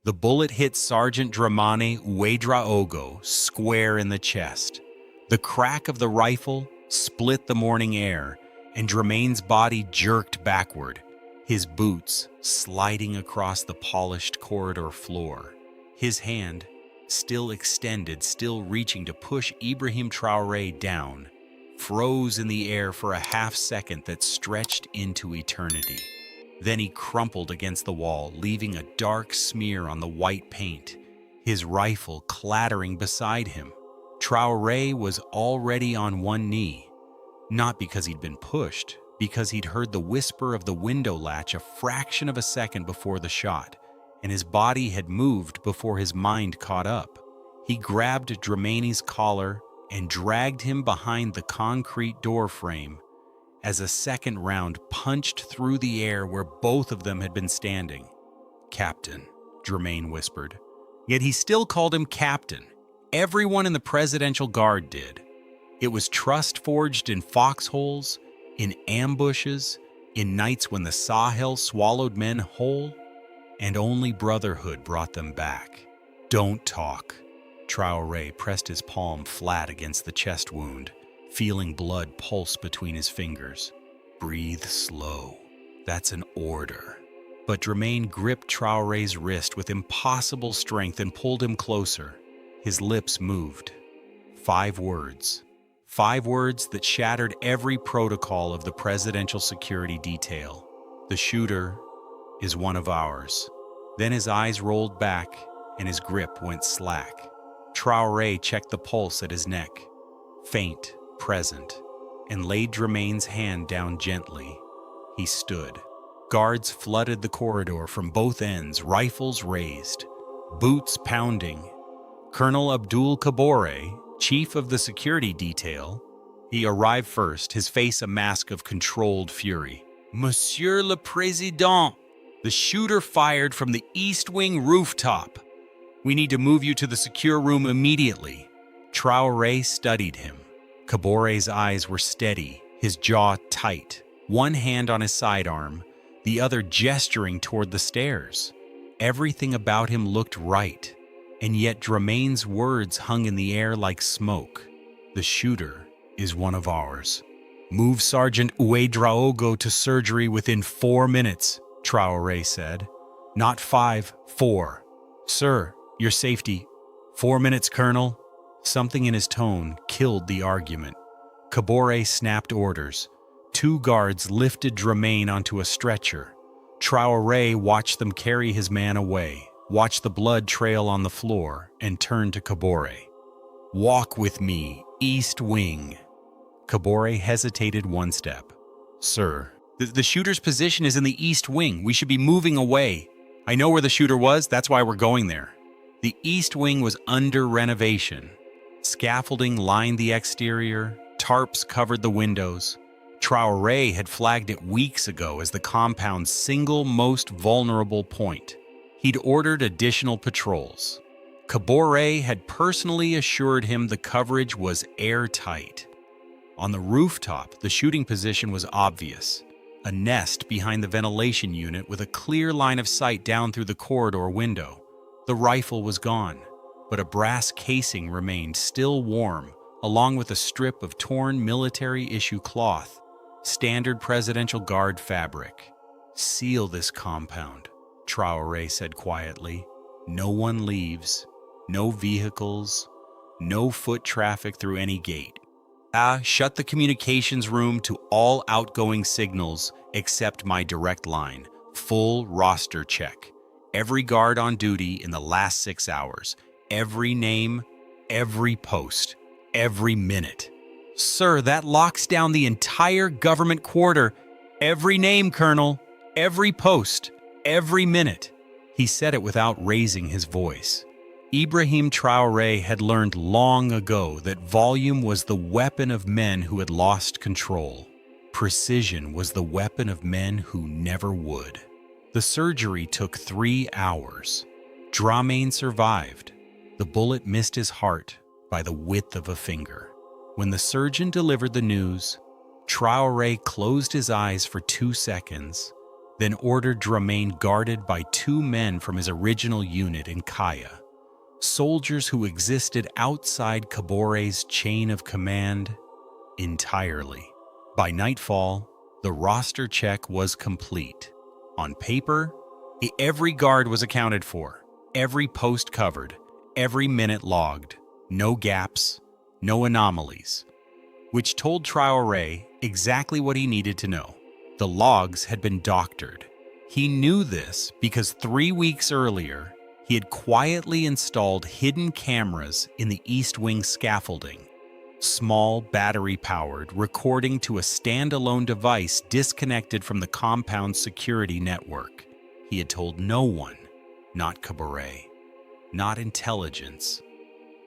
The bullet hit Sergeant Dramane Ouedraogo square in the chest. The crack of the rifle split the morning air, and Dramane's body jerked backward, his boots sliding across the polished corridor floor. His hand, still extended, still reaching to push Ibrahim Traoré down, froze in the air for a half-second that stretched into eternity. Then he crumpled against the wall, leaving a dark smear on the white paint, his rifle clattering beside him. Traoré was already on one knee, not because he'd been pushed, because he'd heard the whisper of the window latch a fraction of a second before the shot, and his body had moved before his mind caught up. He grabbed Dramane's collar and dragged him behind the concrete door frame as a second round punched through the air where both of them had been standing. "Captain," Dramane whispered. Yet he still called him Captain. Everyone in the Presidential Guard did. It was trust forged in foxholes, in ambushes, in nights when the Sahel swallowed men whole, and only brotherhood brought them back. "Don't talk." Traoré pressed his palm flat against the chest wound, feeling blood pulse between his fingers. "Breathe slow. That's an order." But Dramane gripped Traoré's wrist with impossible strength and pulled him closer. His lips moved. 5 words. 5 words that shattered every protocol of the presidential security detail. "The shooter is one of ours." Then his eyes rolled back and his grip went slack. Traoré checked the pulse at his neck. Faint, present, and laid Dramane's hand down gently. He stood. Guards flooded the corridor from both ends, rifles raised, boots pounding. Colonel Abdul Kabore, chief of the security detail, he arrived first, his face a mask of controlled fury. "Monsieur le Président, the shooter fired from the East Wing rooftop. We need to move you to the secure room immediately." Traoré studied him. Kabore's eyes were steady, his jaw tight, one hand on his sidearm, the other gesturing toward the stairs. Everything about him looked right, and yet Dramane's words hung in the air like smoke. "The shooter is one of ours. Move Sergeant Ouedraogo to surgery within 4 minutes, Traoré said. "Not 5, 4. "Sir, your safety." 4 minutes, Colonel." Something in his tone killed the argument. Kabore snapped orders. 2 guards lifted Dramane onto a stretcher. Traoré watched them carry his man away, watched the blood trail on the floor, and turned to Kabore. "Walk with me, East Wing." Kabore hesitated 1 step. "Sir, the shooter's position is in the East Wing. We should be moving away. I know where the shooter was, that's why we're going there." The East Wing was under renovation. Scaffolding lined the exterior, tarps covered the windows. Traoré had flagged it weeks ago as the compound's single most vulnerable point. He'd ordered additional patrols. Kabore had personally assured him the coverage was airtight. On the rooftop, the shooting position was obvious. A nest behind the ventilation unit with a clear line of sight down through the corridor window. The rifle was gone, but a brass casing remained still warm, along with a strip of torn military-issue cloth, standard Presidential Guard fabric. "Seal this compound," Traoré said quietly. "No one leaves, no vehicles, no foot traffic through any gate. Shut the communications room to all outgoing signals except my direct line. Full roster check. Every guard on duty in the last 6 hours. Every name, every post, every minute." "Sir, that locks down the entire government quarter." "Every name, Colonel. Every post. Every minute." He said it without raising his voice. Ibrahim Traoré had learned long ago that volume was the weapon of men who had lost control. Precision was the weapon of men who never would. The surgery took 3 hours. Dramane survived. The bullet missed his heart by the width of a finger. When the surgeon delivered the news, Traoré closed his eyes for 2 seconds, then ordered to remain guarded by 2 men from his original unit in Kaya, soldiers who existed outside Traoré's chain of command entirely. By nightfall, the roster check was complete. On paper, every guard was accounted for, every post covered, every minute logged, no gaps, no anomalies, which told Traoré exactly what he needed to know. The logs had been doctored. He knew this because 3 weeks earlier, he had quietly installed hidden cameras in the East Wing scaffolding, small battery-powered, recording to a standalone device disconnected from the compound's security network. He had told no one, not Traoré, not intelligence,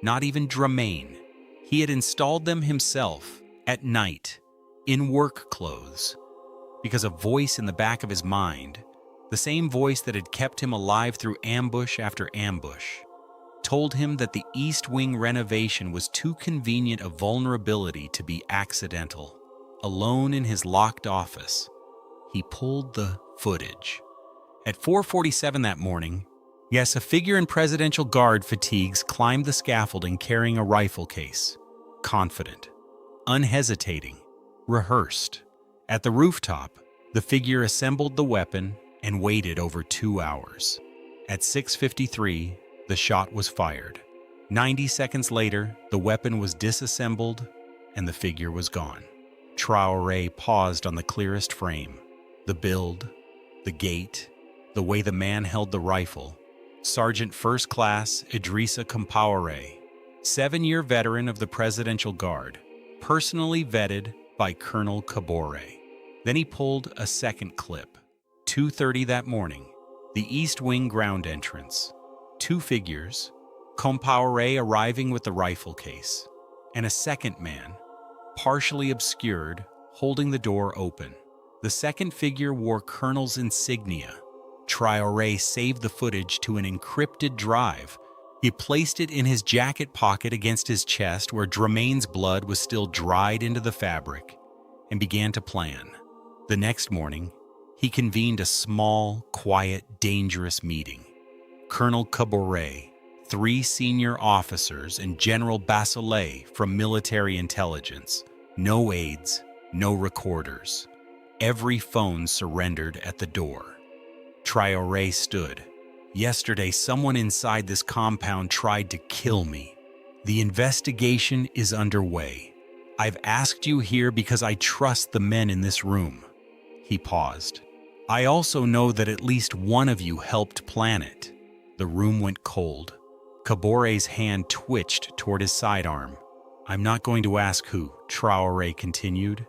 not even Dramain. He had installed them himself, at night, in work clothes, because a voice in the back of his mind, the same voice that had kept him alive through ambush after ambush, told him that the East Wing renovation was too convenient a vulnerability to be accidental. Alone in his locked office, he pulled the footage. At 4:47 that morning, yes, a figure in presidential guard fatigues climbed the scaffolding carrying a rifle case. Confident, unhesitating, rehearsed. At the rooftop, the figure assembled the weapon and waited over 2 hours. At 6:53, the shot was fired. 90 seconds later, the weapon was disassembled and the figure was gone. Traoré paused on the clearest frame. The build, the gait, the way the man held the rifle. Sergeant First Class Idrissa Compaoré, 7-year veteran of the Presidential Guard, personally vetted by Colonel Traoré. Then he pulled a second clip. 2:30 that morning, the East Wing ground entrance. 2 figures, Compaoré arriving with the rifle case, and a second man, partially obscured, holding the door open. The second figure wore Colonel's insignia. Traoré saved the footage to an encrypted drive. He placed it in his jacket pocket against his chest where Dramain's blood was still dried into the fabric, and began to plan. The next morning, he convened a small, quiet, dangerous meeting. Colonel Traoré, 3 senior officers, and General Bassolet from military intelligence. No aides, no recorders. Every phone surrendered at the door. Traoré stood. Yesterday, someone inside this compound tried to kill me. The investigation is underway. I've asked you here because I trust the men in this room. He paused. I also know that at least one of you helped plan it. The room went cold. Traoré's hand twitched toward his sidearm. I'm not going to ask who, Traoré continued.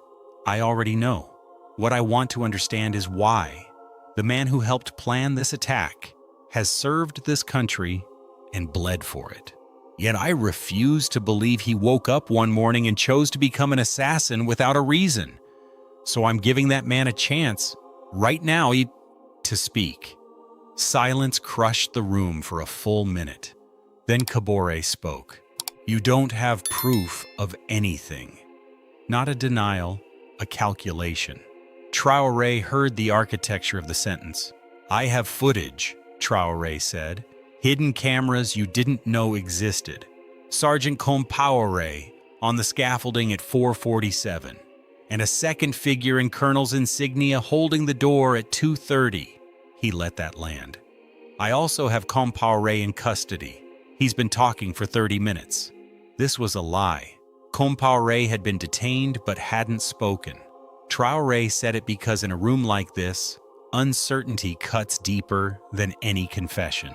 I already know. What I want to understand is why. The man who helped plan this attack has served this country and bled for it. Yet I refuse to believe he woke up one morning and chose to become an assassin without a reason. So I'm giving that man a chance, right now, to speak. Silence crushed the room for a full minute. Then Traoré spoke. You don't have proof of anything. Not a denial, a calculation. Traoré heard the architecture of the sentence. I have footage, Traoré said. Hidden cameras you didn't know existed. Sergeant Compaoré on the scaffolding at 4:47. And a second figure in Colonel's insignia holding the door at 2:30. He let that land. I also have Compaoré in custody. He's been talking for 30 minutes. This was a lie. Compaoré had been detained but hadn't spoken. Traoré said it because in a room like this, uncertainty cuts deeper than any confession.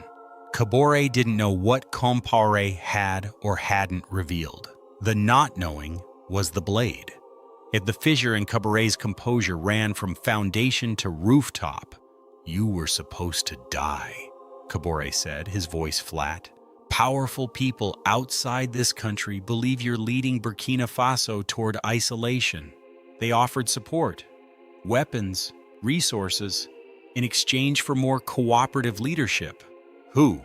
Traoré didn't know what Compaoré had or hadn't revealed. The not knowing was the blade. Yet the fissure in Traoré's composure ran from foundation to rooftop. You were supposed to die, Traoré said, his voice flat. Powerful people outside this country believe you're leading Burkina Faso toward isolation. They offered support, weapons, resources, in exchange for more cooperative leadership. Who?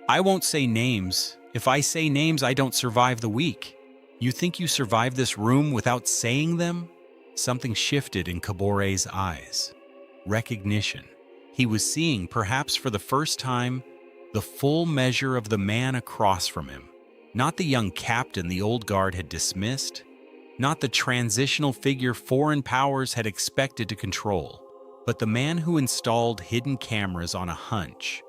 I won't say names. If I say names, I don't survive the week. You think you survived this room without saying them? Something shifted in Traoré's eyes. Recognition. He was seeing, perhaps for the first time, the full measure of the man across from him. Not the young captain the old guard had dismissed, not the transitional figure foreign powers had expected to control, but the man who installed hidden cameras on a hunch,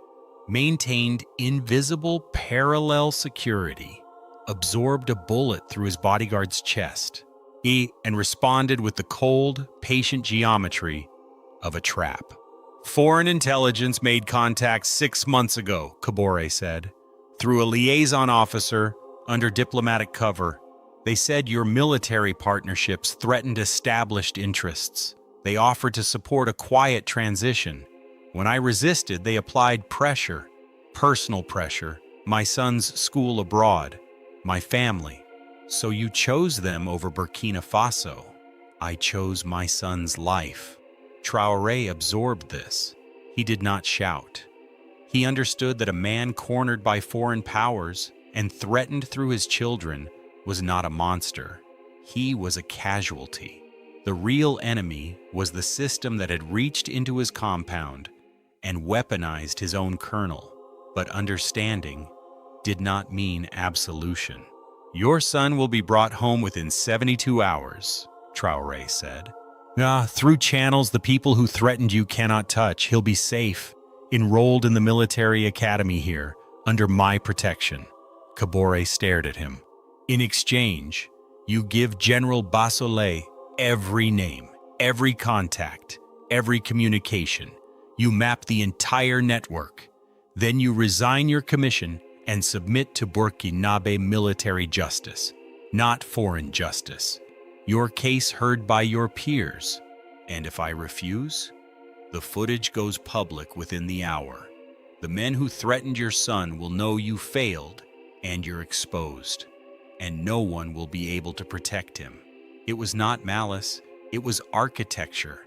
maintained invisible parallel security, absorbed a bullet through his bodyguard's chest, and responded with the cold, patient geometry of a trap. Foreign intelligence made contact 6 months ago, Traore said, through a liaison officer under diplomatic cover. They said your military partnerships threatened established interests. They offered to support a quiet transition. When I resisted, they applied pressure, personal pressure, my son's school abroad, my family. So you chose them over Burkina Faso. I chose my son's life. Traore absorbed this. He did not shout. He understood that a man cornered by foreign powers and threatened through his children was not a monster. He was a casualty. The real enemy was the system that had reached into his compound and weaponized his own colonel. But understanding did not mean absolution. Your son will be brought home within 72 hours, Traore said. Through channels the people who threatened you cannot touch. He'll be safe, enrolled in the military academy here, under my protection. Traore stared at him. In exchange, you give General Basole every name, every contact, every communication. You map the entire network. Then you resign your commission and submit to Burkinabe military justice, not foreign justice. Your case heard by your peers. And if I refuse, the footage goes public within the hour. The men who threatened your son will know you failed and you're exposed, and no one will be able to protect him. It was not malice, it was architecture.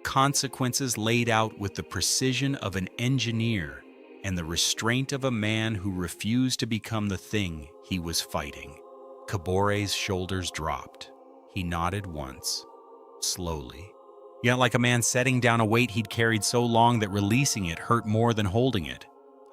Consequences laid out with the precision of an engineer and the restraint of a man who refused to become the thing he was fighting. Traore's shoulders dropped. He nodded once, slowly. Yet like a man setting down a weight he'd carried so long that releasing it hurt more than holding it.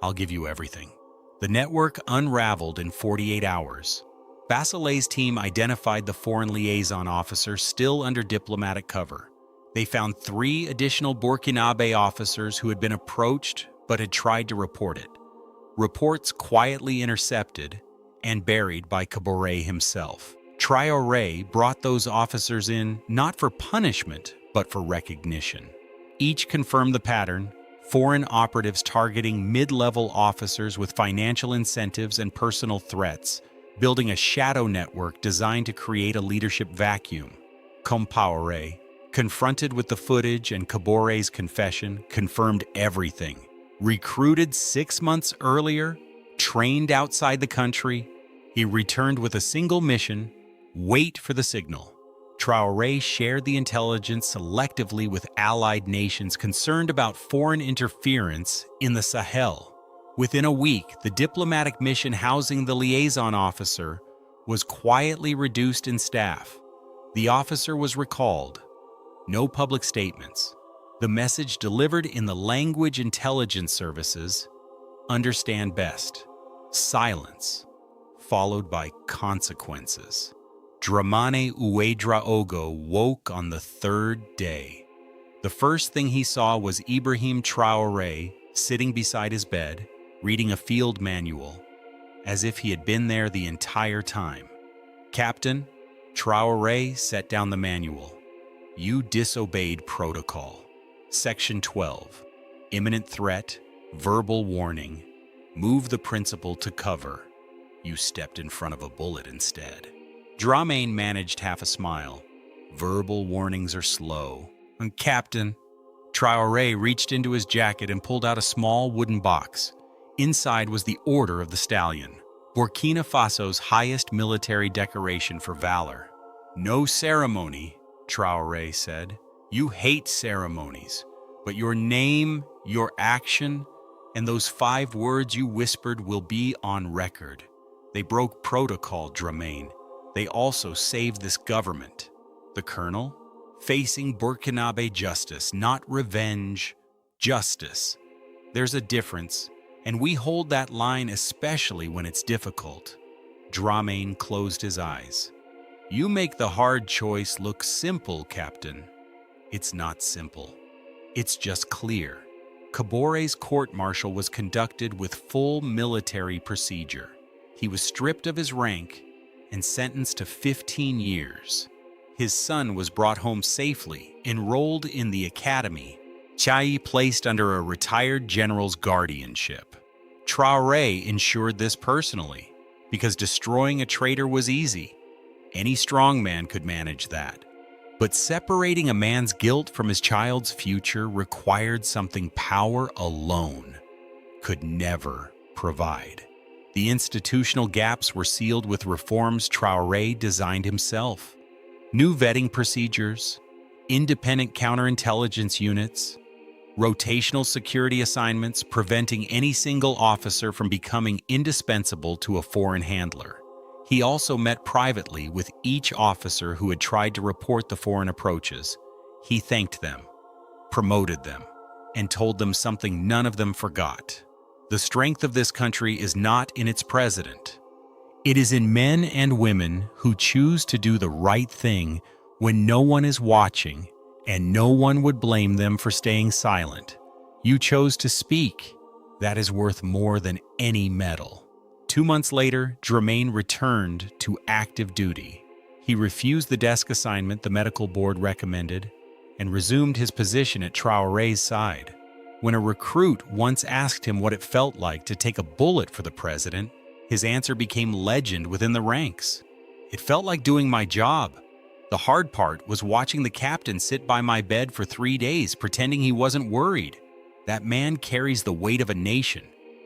I'll give you everything. The network unraveled in 48 hours. Basolet's team identified the foreign liaison officer still under diplomatic cover. They found 3 additional Burkinabe officers who had been approached but had tried to report it. Reports quietly intercepted and buried by Traore himself. Traore brought those officers in not for punishment, but for recognition. Each confirmed the pattern: foreign operatives targeting mid-level officers with financial incentives and personal threats, building a shadow network designed to create a leadership vacuum. Traore, confronted with the footage and Traore's confession, confirmed everything. Recruited 6 months earlier, trained outside the country, he returned with a single mission: wait for the signal. Traore shared the intelligence selectively with allied nations concerned about foreign interference in the Sahel. Within a week, the diplomatic mission housing the liaison officer was quietly reduced in staff. The officer was recalled. No public statements. The message delivered in the language intelligence services: understand best. Silence, followed by consequences. Dramane Ouedraogo woke on the 3rd day. The first thing he saw was Ibrahim Traoré sitting beside his bed, reading a field manual, as if he had been there the entire time. Captain, Traoré set down the manual. You disobeyed protocol. Section 12. Imminent threat, verbal warning. Move the principal to cover. You stepped in front of a bullet instead. Dramane managed half a smile. Verbal warnings are slow. Captain, Traoré reached into his jacket and pulled out a small wooden box. Inside was the Order of the Stallion, Burkina Faso's highest military decoration for valor. No ceremony, Traoré said. You hate ceremonies, but your name, your action, and those 5 words you whispered will be on record. They broke protocol, Dramane. They also saved this government. The colonel? Facing Burkinabe justice, not revenge, justice. There's a difference, and we hold that line especially when it's difficult. Traoré closed his eyes. You make the hard choice look simple, Captain. It's not simple. It's just clear. Kabore's court-martial was conducted with full military procedure. He was stripped of his rank and sentenced to 15 years. His son was brought home safely, enrolled in the academy, Chai placed under a retired general's guardianship. Traore ensured this personally, because destroying a traitor was easy. Any strong man could manage that. But separating a man's guilt from his child's future required something power alone could never provide. The institutional gaps were sealed with reforms Traore designed himself. New vetting procedures, independent counterintelligence units, rotational security assignments preventing any single officer from becoming indispensable to a foreign handler. He also met privately with each officer who had tried to report the foreign approaches. He thanked them, promoted them, and told them something none of them forgot. The strength of this country is not in its president. It is in men and women who choose to do the right thing when no one is watching and no one would blame them for staying silent. You chose to speak. That is worth more than any medal. 2 months later, Traoré returned to active duty. He refused the desk assignment the medical board recommended and resumed his position at Traore's side. When a recruit once asked him what it felt like to take a bullet for the president, his answer became legend within the ranks. It felt like doing my job. The hard part was watching the captain sit by my bed for 3 days pretending he wasn't worried. That man carries the weight of a nation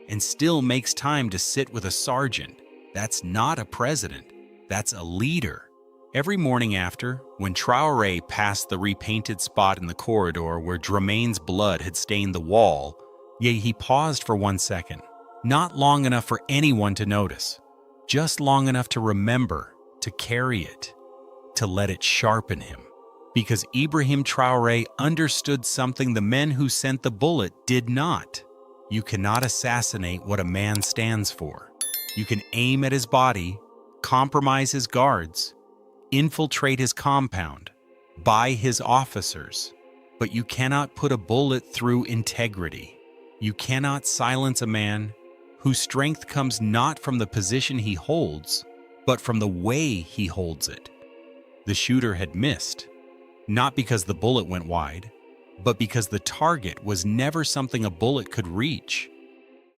and still makes time to sit with a sergeant. That's not a president. That's a leader. Every morning after, when Traore passed the repainted spot in the corridor where Traoré's blood had stained the wall, he paused for 1 second. Not long enough for anyone to notice. Just long enough to remember, to carry it, to let it sharpen him. Because Ibrahim Traoré understood something the men who sent the bullet did not. You cannot assassinate what a man stands for. You can aim at his body, compromise his guards, infiltrate his compound, buy his officers, but you cannot put a bullet through integrity. You cannot silence a man whose strength comes not from the position he holds, but from the way he holds it. The shooter had missed, not because the bullet went wide, but because the target was never something a bullet could reach.